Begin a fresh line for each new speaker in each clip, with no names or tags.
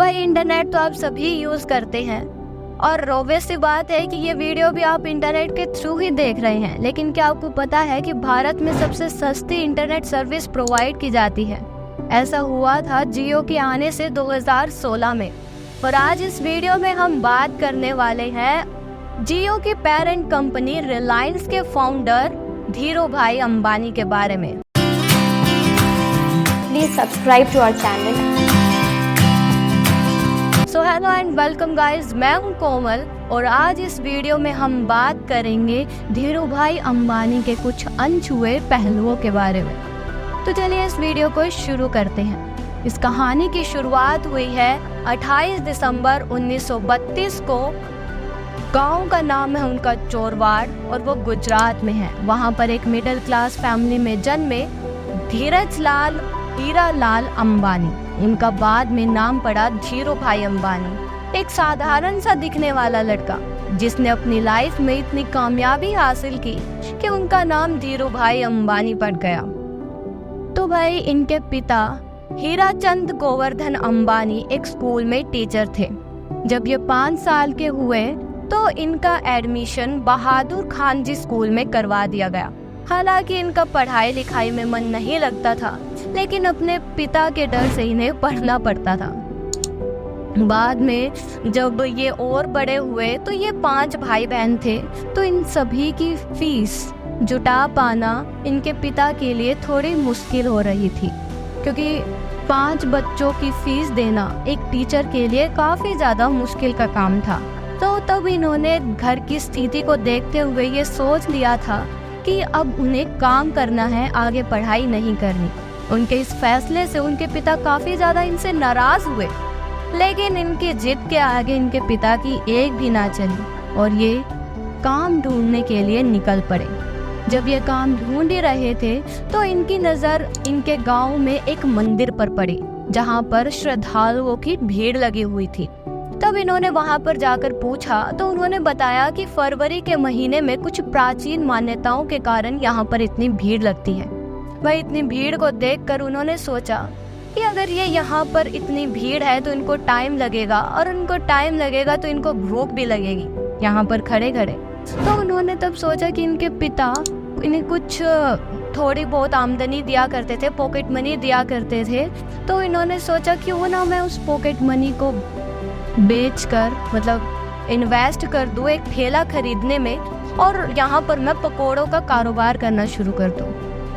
भाई इंटरनेट तो आप सभी यूज करते हैं और ऑब्वियस सी बात है कि ये वीडियो भी आप इंटरनेट के थ्रू ही देख रहे हैं, लेकिन क्या आपको पता है कि भारत में सबसे सस्ती इंटरनेट सर्विस प्रोवाइड की जाती है। ऐसा हुआ था जियो के आने से 2016 में। और आज इस वीडियो में हम बात करने वाले हैं जियो की पेरेंट कंपनी रिलायंस के फाउंडर धीरूभाई अंबानी के बारे में।
Please subscribe to our channel.
So hello and welcome guys, मैं हूं कोमल और आज इस वीडियो में हम बात करेंगे धीरूभाई अंबानी के कुछ अनछुए पहलुओं के बारे में। तो चलिए इस वीडियो को शुरू करते हैं। इस कहानी की शुरुआत हुई है 28 दिसंबर 1932 को। गांव का नाम है उनका चोरवाड़ और वो गुजरात में है। वहाँ पर एक मिडिल क्लास फैमिली में जन्मे धीरजलाल हीरालाल अंबानी। उनका बाद में नाम पड़ा धीरूभाई अंबानी। एक साधारण सा दिखने वाला लड़का जिसने अपनी लाइफ में इतनी कामयाबी हासिल की कि उनका नाम धीरूभाई अंबानी पड़ गया। तो भाई इनके पिता हीराचंद गोवर्धन अंबानी एक स्कूल में टीचर थे। जब ये 5 साल के हुए तो इनका एडमिशन बहादुर खान जी स्कूल में करवा दिया गया। हालांकि इनका पढ़ाई लिखाई में मन नहीं लगता था, लेकिन अपने पिता के डर से इन्हें पढ़ना पड़ता था। बाद में जब ये और बड़े हुए तो ये 5 भाई बहन थे, तो इन सभी की फीस जुटा पाना इनके पिता के लिए थोड़ी मुश्किल हो रही थी, क्योंकि 5 बच्चों की फीस देना एक टीचर के लिए काफ़ी ज़्यादा मुश्किल का काम था। तो तब इन्होंने घर की स्थिति को देखते हुए ये सोच लिया था कि अब उन्हें काम करना है, आगे पढ़ाई नहीं करनी। उनके इस फैसले से उनके पिता काफ़ी ज़्यादा इनसे नाराज़ हुए, लेकिन इनकी जिद के आगे इनके पिता की एक भी ना चली और ये काम ढूंढने के लिए निकल पड़े। जब ये काम ढूंढ ही रहे थे तो इनकी नज़र इनके गांव में एक मंदिर पर पड़ी, जहां पर श्रद्धालुओं की भीड़ लगी हुई थी। तब इन्होंने वहां पर जाकर पूछा तो उन्होंने बताया कि फरवरी के महीने में कुछ प्राचीन मान्यताओं के कारण यहाँ पर इतनी भीड़ लगती है। वही इतनी भीड़ को देखकर उन्होंने सोचा कि अगर ये यहाँ पर इतनी भीड़ है तो इनको टाइम लगेगा, और उनको टाइम लगेगा तो इनको भूख भी लगेगी यहाँ पर खड़े खड़े। तो उन्होंने तब सोचा कि इनके पिता इन्हें कुछ थोड़ी बहुत आमदनी दिया करते थे, पॉकेट मनी दिया करते थे। तो इन्होंने सोचा क्यों ना मैं उस पॉकेट मनी को बेचकर मतलब इन्वेस्ट कर दूँ एक ठेला खरीदने में, और यहाँ पर मैं पकोड़ों का कारोबार करना शुरू कर दूँ।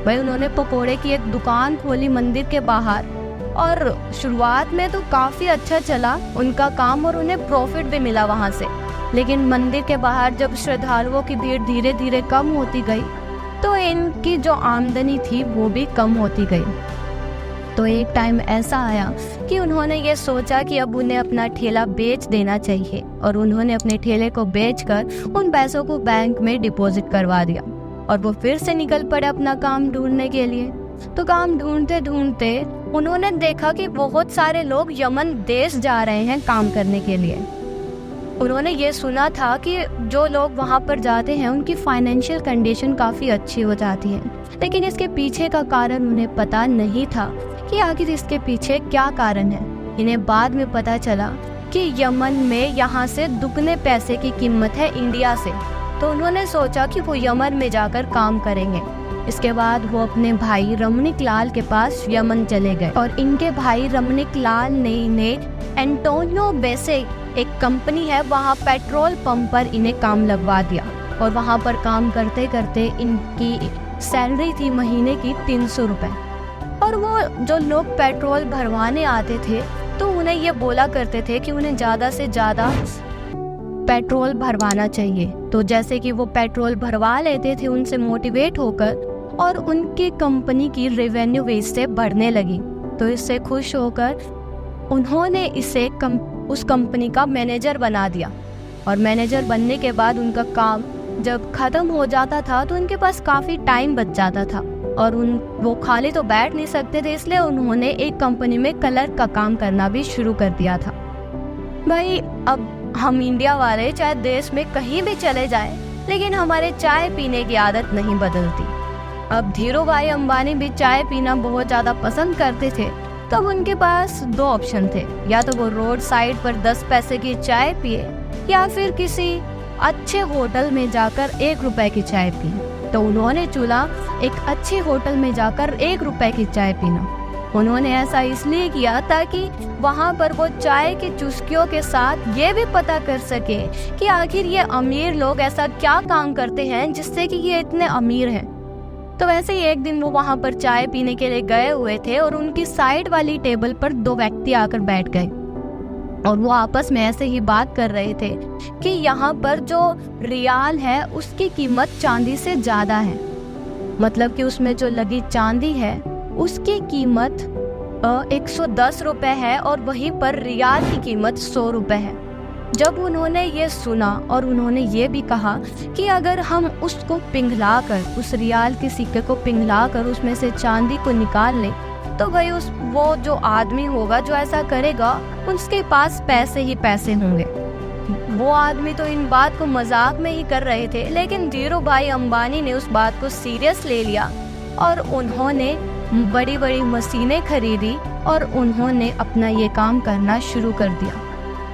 भाई उन्होंने पकोड़े की एक दुकान खोली मंदिर के बाहर, और शुरुआत में तो काफ़ी अच्छा चला उनका काम और उन्हें प्रॉफिट भी मिला वहाँ से। लेकिन मंदिर के बाहर जब श्रद्धालुओं की भीड़ धीरे धीरे कम होती गई तो इनकी जो आमदनी थी वो भी कम होती गई। तो एक टाइम ऐसा आया कि उन्होंने ये सोचा कि अब उन्हें अपना ठेला बेच देना चाहिए, और उन्होंने अपने ठेले को बेचकर उन पैसों को बैंक में डिपॉजिट करवा दिया और वो फिर से निकल पड़े अपना काम ढूंढने के लिए। तो काम ढूंढते ढूंढते उन्होंने देखा कि बहुत सारे लोग यमन देश जा रहे हैं काम करने के लिए। उन्होंने ये सुना था कि जो लोग वहाँ पर जाते हैं उनकी फाइनेंशियल कंडीशन काफ़ी अच्छी हो जाती है, लेकिन इसके पीछे का कारण उन्हें पता नहीं था कि आखिर इसके पीछे क्या कारण है। इन्हें बाद में पता चला कि यमन में यहाँ से दुगने पैसे की कीमत है इंडिया से। तो उन्होंने सोचा कि वो यमन में जाकर काम करेंगे। इसके बाद वो अपने भाई रमणीक लाल के पास यमन चले गए, और इनके भाई रमणीक लाल ने इन्हें एंटोनियो बेसे एक कंपनी है वहाँ पेट्रोल पंप पर इन्हें काम लगवा दिया। और वहाँ पर काम करते करते इनकी सैलरी थी महीने की 300 रुपये। और वो जो लोग पेट्रोल भरवाने आते थे तो उन्हें ये बोला करते थे कि उन्हें ज़्यादा से ज़्यादा पेट्रोल भरवाना चाहिए। तो जैसे कि वो पेट्रोल भरवा लेते थे उनसे मोटिवेट होकर, और उनकी कंपनी की रेवेन्यू वेज से बढ़ने लगी। तो इससे खुश होकर उन्होंने इसे उस कंपनी का मैनेजर बना दिया। और मैनेजर बनने के बाद उनका काम जब ख़त्म हो जाता था तो उनके पास काफ़ी टाइम बच जाता था, और वो खाली तो बैठ नहीं सकते थे, इसलिए उन्होंने एक कंपनी में क्लर्क का काम करना भी शुरू कर दिया था। भाई अब हम इंडिया वाले चाहे देश में कहीं भी चले जाएं, लेकिन हमारे चाय पीने की आदत नहीं बदलती। अब धीरूभाई अंबानी भी चाय पीना बहुत ज़्यादा पसंद करते थे, तब उनके पास 2 ऑप्शन थे, या तो वो रोड साइड पर 10 पैसे की चाय पिए या फिर किसी अच्छे होटल में जाकर 1 रुपए की चाय पिए। तो उन्होंने चुना एक अच्छे होटल में जाकर 1 रुपए की चाय पीना। उन्होंने ऐसा इसलिए किया ताकि वहाँ पर वो चाय की चुस्कियों के साथ ये भी पता कर सके कि आखिर ये अमीर लोग ऐसा क्या काम करते हैं जिससे कि ये इतने अमीर हैं। तो वैसे ही एक दिन वो वहाँ पर चाय पीने के लिए गए हुए थे और उनकी साइड वाली टेबल पर 2 व्यक्ति आकर बैठ गए और वो आपस में ऐसे ही बात कर रहे थे कि यहाँ पर जो रियाल है उसकी कीमत चांदी से ज़्यादा है। मतलब कि उसमें जो लगी चांदी है उसकी कीमत 110 रुपए है और वहीं पर रियाल की कीमत 100 रुपए है। जब उन्होंने ये सुना और उन्होंने ये भी कहा कि अगर हम उसको पिघलाकर, उस रियाल के सिक्के को पिघलाकर उसमें से चांदी को निकाल लें तो भाई वो जो आदमी होगा जो ऐसा करेगा उसके पास पैसे ही पैसे होंगे। वो आदमी तो इन बात को मजाक में ही कर रहे थे, लेकिन धीरू भाई अंबानी ने उस बात को सीरियस ले लिया और उन्होंने बड़ी बड़ी मशीनें खरीदी और उन्होंने अपना ये काम करना शुरू कर दिया।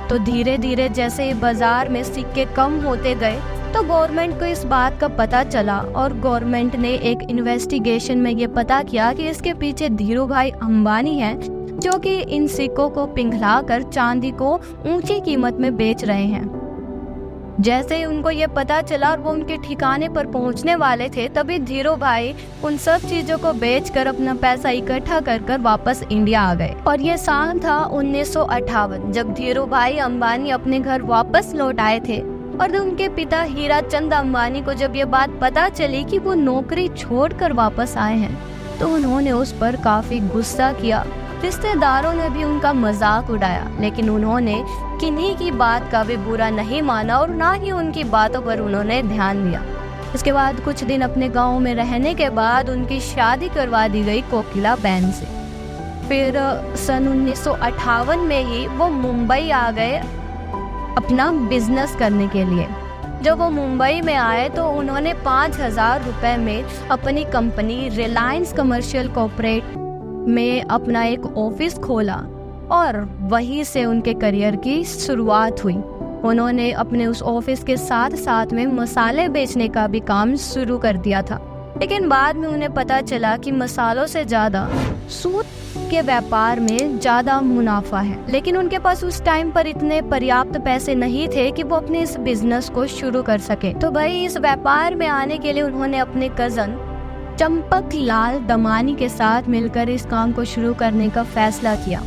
तो धीरे धीरे जैसे बाजार में सिक्के कम होते गए तो गवर्नमेंट को इस बात का पता चला और गवर्नमेंट ने एक इन्वेस्टिगेशन में ये पता किया कि इसके पीछे धीरू भाई अंबानी हैं जो कि इन सिक्कों को पिघलाकर चांदी को ऊंची कीमत में बेच रहे हैं। जैसे ही उनको ये पता चला और वो उनके ठिकाने पर पहुंचने वाले थे तभी धीरू भाई उन सब चीजों को बेचकर अपना पैसा इकट्ठा कर वापस इंडिया आ गए। और ये साल था 1958 जब धीरू भाई अंबानी अपने घर वापस लौट आए थे और उनके पिता हीरा चंद अंबानी को जब ये बात पता चली कि वो नौकरी छोड़कर वापस आए हैं तो उन्होंने उस पर काफी गुस्सा किया। रिश्तेदारों ने भी उनका मजाक उड़ाया, लेकिन उन्होंने किन्हीं की बात का भी बुरा नहीं माना और ना ही उनकी बातों पर उन्होंने ध्यान दिया। इसके बाद कुछ दिन अपने गांव में रहने के बाद उनकी शादी करवा दी गई कोकिला बहन से। फिर सन 1958 में ही वो मुंबई आ गए अपना बिजनेस करने के लिए। जब वो मुंबई में आए तो उन्होंने 5,000 रुपए में अपनी कंपनी रिलायंस कमर्शियल कॉर्पोरेट में अपना एक ऑफिस खोला और वहीं से उनके करियर की शुरुआत हुई। उन्होंने अपने उस ऑफिस के साथ साथ में मसाले बेचने का भी काम शुरू कर दिया था, लेकिन बाद में उन्हें पता चला कि मसालों से ज़्यादा सूत के व्यापार में ज़्यादा मुनाफा है। लेकिन उनके पास उस टाइम पर इतने पर्याप्त पैसे नहीं थे कि वो अपने इस बिजनेस को शुरू कर सके। तो भाई इस व्यापार में आने के लिए उन्होंने अपने कज़न चंपक लाल दमानी के साथ मिलकर इस काम को शुरू करने का फैसला किया।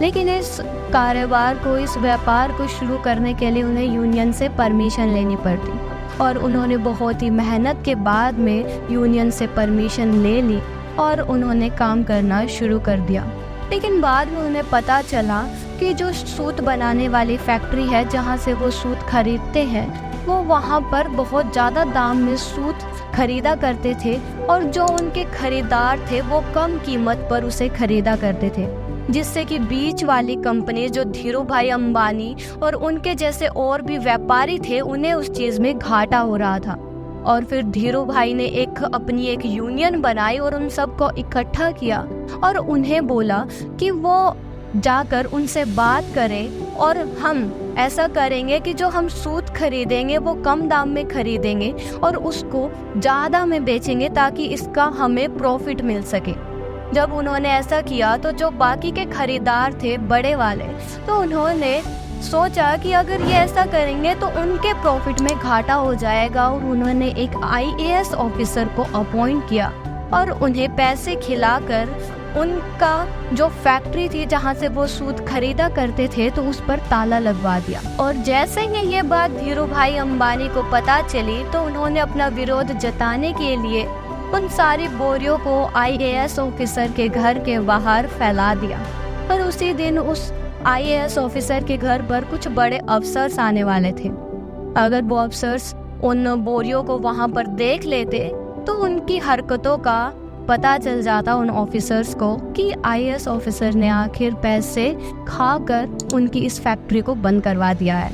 लेकिन इस कारोबार को, इस व्यापार को शुरू करने के लिए उन्हें यूनियन से परमिशन लेनी पड़ती और उन्होंने बहुत ही मेहनत के बाद में यूनियन से परमिशन ले ली और उन्होंने काम करना शुरू कर दिया। लेकिन बाद में उन्हें पता चला कि जो सूत बनाने वाली फैक्ट्री है जहाँ से वो सूत खरीदते हैं वो वहाँ पर बहुत ज़्यादा दाम में सूत खरीदा करते थे और जो उनके खरीदार थे वो कम कीमत पर उसे खरीदा करते थे, जिससे कि बीच वाली कंपनी जो धीरू भाई अंबानी और उनके जैसे और भी व्यापारी थे उन्हें उस चीज़ में घाटा हो रहा था। और फिर धीरू भाई ने अपनी एक यूनियन बनाई और उन सबको इकट्ठा किया और उन्हें बोला कि वो जाकर उनसे बात करें और हम ऐसा करेंगे कि जो हम सूत खरीदेंगे वो कम दाम में खरीदेंगे और उसको ज़्यादा में बेचेंगे ताकि इसका हमें प्रॉफिट मिल सके। जब उन्होंने ऐसा किया तो जो बाकी के खरीदार थे बड़े वाले, तो उन्होंने सोचा कि अगर ये ऐसा करेंगे तो उनके प्रॉफिट में घाटा हो जाएगा और उन्होंने एक IAS ऑफिसर को अपॉइंट किया और उन्हें पैसे खिलाकर उनका जो फैक्ट्री थी जहाँ से वो सूत खरीदा करते थे तो उस पर ताला लगवा दिया। और जैसे ही ये बात धीरू भाई अंबानी को पता चली तो उन्होंने अपना विरोध जताने के लिए उन सारी बोरियों को IAS ऑफिसर के घर के बाहर फैला दिया। पर उसी दिन उस IAS ऑफिसर के घर पर कुछ बड़े अफसर्स आने वाले थे। अगर वो अफसर्स उन बोरियों को वहाँ पर देख लेते तो उनकी हरकतों का पता चल जाता उन ऑफिसर्स को कि IAS ऑफिसर ने आखिर पैसे खाकर उनकी इस फैक्ट्री को बंद करवा दिया है।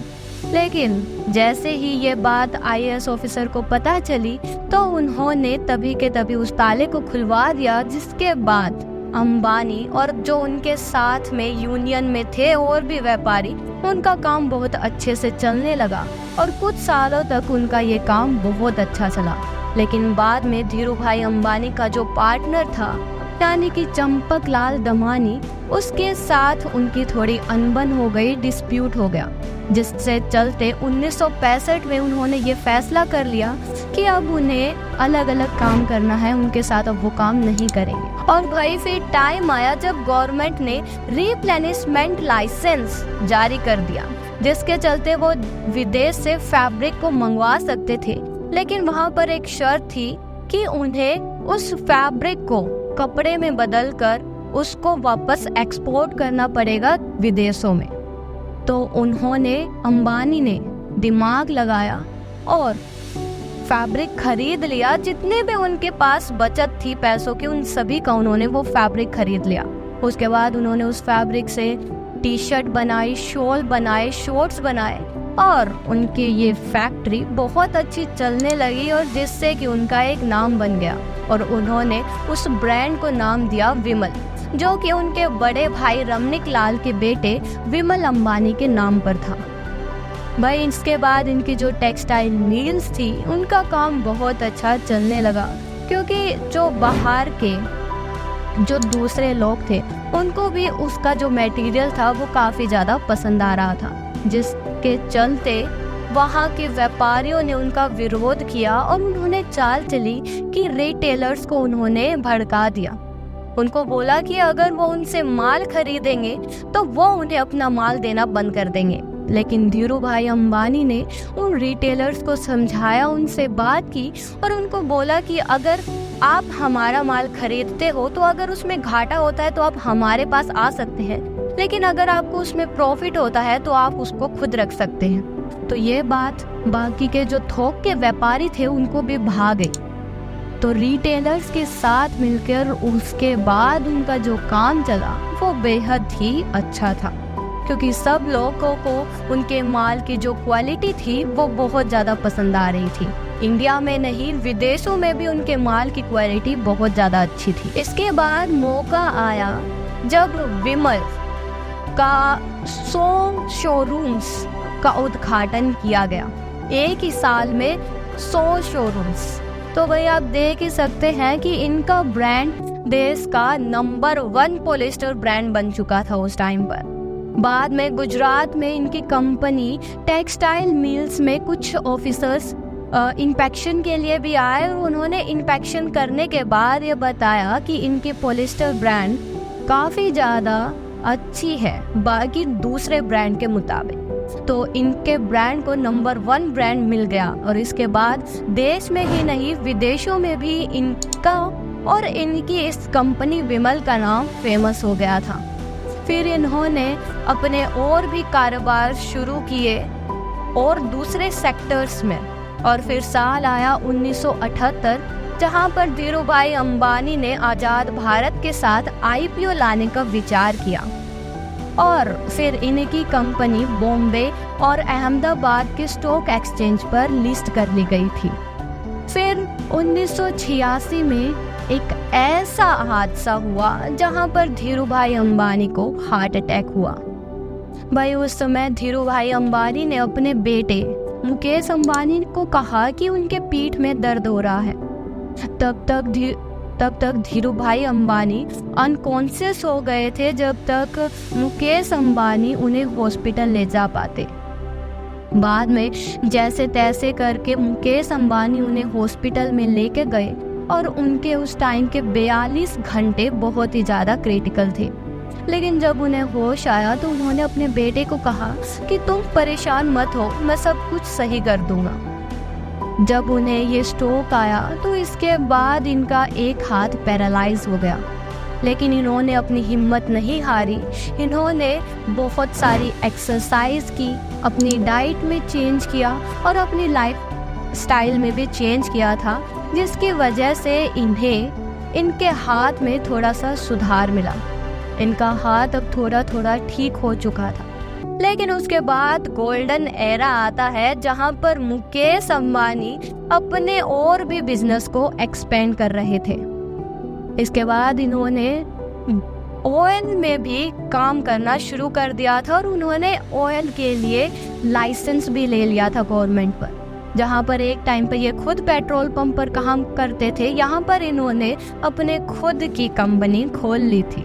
लेकिन जैसे ही ये बात IAS ऑफिसर को पता चली तो उन्होंने तभी के तभी उस ताले को खुलवा दिया, जिसके बाद अंबानी और जो उनके साथ में यूनियन में थे और भी व्यापारी, उनका काम बहुत अच्छे से चलने लगा और कुछ सालों तक उनका ये काम बहुत अच्छा चला। लेकिन बाद में धीरू भाई अंबानी का जो पार्टनर था यानी कि चंपक लाल दमानी, उसके साथ उनकी थोड़ी अनबन हो गई, डिस्प्यूट हो गया, जिससे चलते 1965 में उन्होंने ये फैसला कर लिया कि अब उन्हें अलग अलग काम करना है, उनके साथ अब वो काम नहीं करेंगे। और भाई फिर टाइम आया जब गवर्नमेंट ने रिप्लेनिशमेंट लाइसेंस जारी कर दिया, जिसके चलते वो विदेश से फैब्रिक को मंगवा सकते थे। लेकिन वहाँ पर एक शर्त थी कि उन्हें उस फैब्रिक को कपड़े में बदलकर उसको वापस एक्सपोर्ट करना पड़ेगा विदेशों में। तो उन्होंने, अंबानी ने दिमाग लगाया और फैब्रिक खरीद लिया। जितने भी उनके पास बचत थी पैसों की, उन सभी का उन्होंने वो फैब्रिक खरीद लिया। उसके बाद उन्होंने उस फैब्रिक से टी शर्ट बनाई, शॉल बनाए, शॉर्ट्स बनाए और उनकी ये फैक्ट्री बहुत अच्छी चलने लगी और जिससे कि उनका एक नाम बन गया और उन्होंने उस ब्रांड को नाम दिया विमल, जो कि उनके बड़े भाई रमनिक लाल के बेटे विमल अंबानी के नाम पर था। भाई इसके बाद इनकी जो टेक्सटाइल मिल्स थी उनका काम बहुत अच्छा चलने लगा, क्योंकि जो बाहर के जो दूसरे लोग थे उनको भी उसका जो मटेरियल था वो काफ़ी ज़्यादा पसंद आ रहा था, जिसके चलते वहाँ के व्यापारियों ने उनका विरोध किया और उन्होंने चाल चली कि रिटेलर्स को उन्होंने भड़का दिया। उनको बोला कि अगर वो उनसे माल खरीदेंगे तो वो उन्हें अपना माल देना बंद कर देंगे। लेकिन धीरू भाई अंबानी ने उन रिटेलर्स को समझाया, उनसे बात की और उनको बोला कि अगर आप हमारा माल खरीदते हो तो अगर उसमें घाटा होता है तो आप हमारे पास आ सकते हैं, लेकिन अगर आपको उसमें प्रॉफिट होता है तो आप उसको खुद रख सकते हैं। तो ये बात बाकी के जो थोक के व्यापारी थे उनको भी भा गई। तो रिटेलर्स के साथ मिलकर उसके बाद उनका जो काम चला वो बेहद ही अच्छा था, क्योंकि सब लोगों को उनके माल की जो क्वालिटी थी वो बहुत ज़्यादा पसंद आ रही थी। इंडिया में नहीं, विदेशों में भी उनके माल की क्वालिटी बहुत ज़्यादा अच्छी थी। इसके बाद मौका आया जब विमल का 100 शोरूम्स का उद्घाटन किया गया, एक ही साल में 100 शोरूम्स। तो भाई आप देख ही सकते हैं कि इनका ब्रांड देश का नंबर 1 पॉलिएस्टर ब्रांड बन चुका था उस टाइम पर। बाद में गुजरात में इनकी कंपनी टेक्सटाइल मिल्स में कुछ ऑफिसर्स इंस्पेक्शन के लिए भी आए और उन्होंने इंस्पेक्शन करने के बाद ये बताया कि इनकी पॉलिएस्टर ब्रांड काफ़ी ज़्यादा अच्छी है बाकी दूसरे ब्रांड के मुताबिक। तो इनके ब्रांड को नंबर 1 ब्रांड मिल गया और इसके बाद देश में ही नहीं विदेशों में भी इनका और इनकी इस कंपनी विमल का नाम फेमस हो गया था। फिर इन्होंने अपने और भी कारोबार शुरू किए और दूसरे सेक्टर्स में, और फिर साल आया 1978 जहां पर धीरू भाई अंबानी ने आज़ाद भारत के साथ IPO लाने का विचार किया और फिर इनकी कंपनी बॉम्बे और अहमदाबाद के स्टॉक एक्सचेंज पर लिस्ट कर ली गई थी। फिर 1986 में एक ऐसा हादसा हुआ जहां पर धीरू भाई अंबानी को हार्ट अटैक हुआ। भाई उस समय धीरू भाई अंबानी ने अपने बेटे मुकेश अंबानी को कहा कि उनके पीठ में दर्द हो रहा है। तब तक धीरू भाई अंबानी अनकॉन्शियस हो गए थे जब तक मुकेश अंबानी उन्हें हॉस्पिटल ले जा पाते। बाद में जैसे तैसे करके मुकेश अंबानी उन्हें हॉस्पिटल में लेके गए और उनके उस टाइम के 42 घंटे बहुत ही ज़्यादा क्रिटिकल थे। लेकिन जब उन्हें होश आया तो उन्होंने अपने बेटे को कहा कि तुम परेशान मत हो, मैं सब कुछ सही कर दूंगा। जब उन्हें ये स्ट्रोक आया तो इसके बाद इनका एक हाथ पैरालाइज हो गया, लेकिन इन्होंने अपनी हिम्मत नहीं हारी। इन्होंने बहुत सारी एक्सरसाइज की, अपनी डाइट में चेंज किया और अपनी लाइफ स्टाइल में भी चेंज किया था, जिसकी वजह से इन्हें इनके हाथ में थोड़ा सा सुधार मिला। इनका हाथ अब थोड़ा थोड़ा ठीक हो चुका था। लेकिन उसके बाद गोल्डन एरा आता है जहां पर मुकेश अंबानी अपने और भी बिजनेस को एक्सपेंड कर रहे थे। इसके बाद इन्होंने ऑयल में भी काम करना शुरू कर दिया था और उन्होंने ऑयल के लिए लाइसेंस भी ले लिया था गवर्नमेंट पर। जहाँ पर एक टाइम पर ये खुद पेट्रोल पंप पर काम करते थे, यहाँ पर इन्होंने अपने खुद की कंपनी खोल ली थी।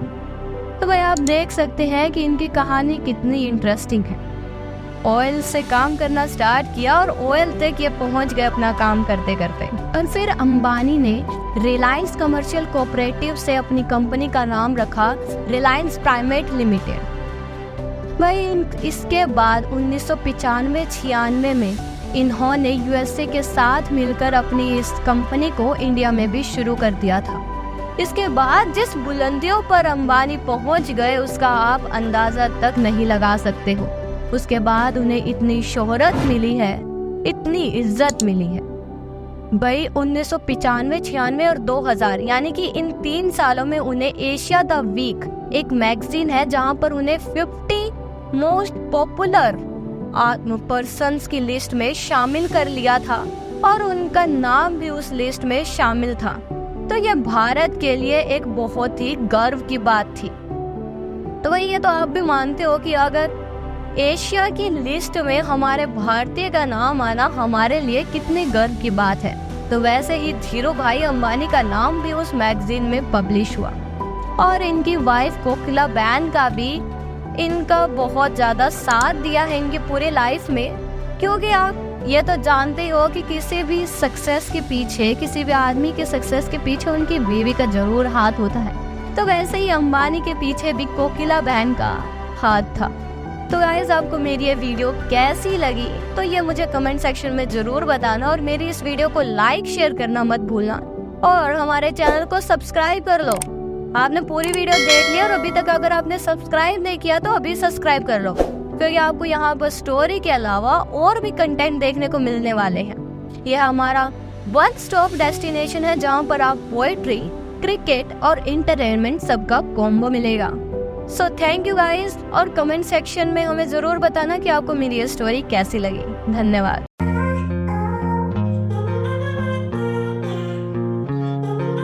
तो भाई आप देख सकते हैं कि इनकी कहानी कितनी इंटरेस्टिंग है। ऑयल से काम करना स्टार्ट किया और ऑयल तक ये पहुंच गए अपना काम करते करते। और फिर अंबानी ने रिलायंस कमर्शियल कोऑपरेटिव से अपनी कंपनी का नाम रखा रिलायंस प्राइवेट लिमिटेड। भाई इसके बाद 1995-96 में इन्होंने यूएसए के साथ मिलकर अपनी इस कंपनी को इंडिया में भी शुरू कर दिया था। इसके बाद जिस बुलंदियों पर अंबानी पहुंच गए उसका आप अंदाजा तक नहीं लगा सकते हो। उसके बाद उन्हें इतनी शोहरत मिली है, इतनी इज्जत मिली है। भाई 1995, 96 और 2000 यानी कि इन 3 सालों में उन्हें एशिया द वीक एक मैगजीन है जहां पर उन्हें 50 मोस्ट पॉपुलर पर्सन्स की लिस्ट में शामिल कर लिया था और उनका नाम भी उस लिस्ट में शामिल था। तो ये भारत के लिए एक बहुत ही गर्व की बात थी। तो भाई ये तो आप भी मानते हो कि अगर एशिया की लिस्ट में हमारे भारतीय का नाम आना हमारे लिए कितनी गर्व की बात है। तो वैसे ही धीरू भाई अंबानी का नाम भी उस मैगजीन में पब्लिश हुआ और इनकी वाइफ कोकिला बेन का भी इनका बहुत ज़्यादा साथ दिया है इनकी पूरी लाइफ में। क्योंकि आप ये तो जानते हो कि किसी भी सक्सेस के पीछे, किसी भी आदमी के सक्सेस के पीछे उनकी बीवी का जरूर हाथ होता है। तो वैसे ही अंबानी के पीछे भी कोकिला बेन का हाथ था। तो गाइस आपको मेरी ये वीडियो कैसी लगी तो ये मुझे कमेंट सेक्शन में जरूर बताना और मेरी इस वीडियो को लाइक शेयर करना मत भूलना और हमारे चैनल को सब्सक्राइब कर लो। आपने पूरी वीडियो देख लिया और अभी तक अगर आपने सब्सक्राइब नहीं किया तो अभी सब्सक्राइब कर लो, क्योंकि आपको यहाँ पर स्टोरी के अलावा और भी कंटेंट देखने को मिलने वाले हैं। यह हमारा वन स्टॉप डेस्टिनेशन है जहाँ पर आप पोएट्री, क्रिकेट और एंटरटेनमेंट सबका कॉम्बो मिलेगा। सो थैंक यू गाइस और कमेंट सेक्शन में हमें जरूर बताना कि आपको मेरी ये स्टोरी कैसी लगी। धन्यवाद।